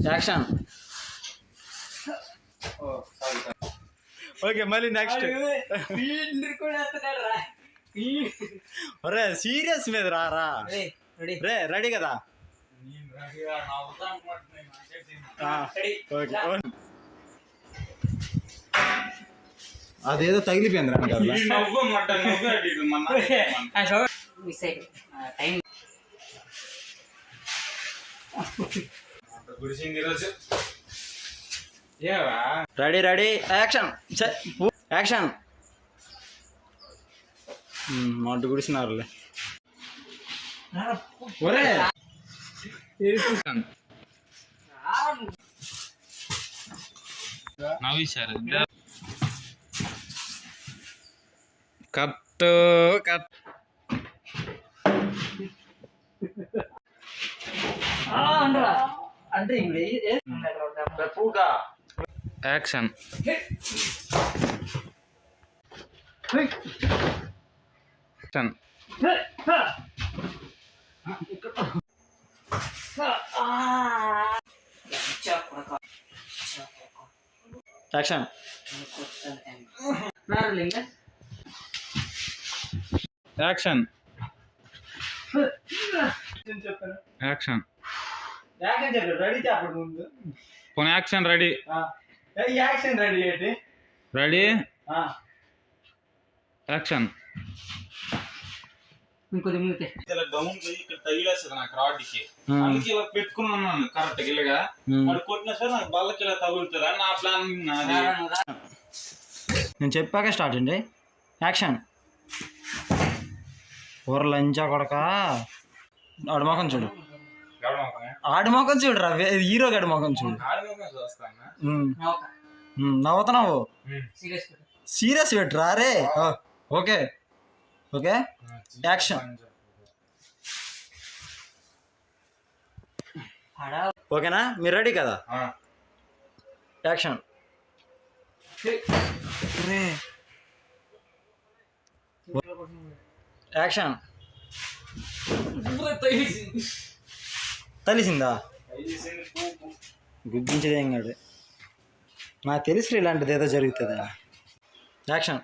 Action. Okay మళ్ళీ next. ఒరే serious మీద రారా. రే రెడీ కదా? అదేదో తగిలిపోయింది రా. Ready ready action. యాక్షన్. మడ్డు గుడిసినారులే. ఒరే నవ్విశారు. Cut cut. Action. Action. Action. Action. Ready చెప్పండి ముందు. పోనీ యాక్షన్ రెడీ. యాక్షన్ రెడీ ఏంటి? Ready action. ఇలా డౌన్ ఇక్కడ తగిలేస్తుంది నాకు రాడ్కి, అందుకే ఇలా పెట్టుకున్నాను కరెక్ట్ గిల్లగా. మరి కొట్టినా సరే నాకు బల్లకి ఇలా తగులుతుంది అని నా ప్లాన్. నేను చెప్పాక స్టార్ట్ అండి. యాక్షన్. ఊర లంచా కొడక. ఆడి మొఖం చూడు. ఆడి మొఖం చూడు రా. హీరో గడి మొఖం చూడు. నవ్వుతున్నావు. సీరియస్ పెట్టురా రే. Okay okay action. ఓకేనా? మీరు రెడీ కదా? యాక్షన్. యాక్షన్. తెలిసిందా? గుర్తించేదేం కాదు. నాకు తెలుసు ఇలాంటిది ఏదో జరుగుతుందా. యాక్షన్.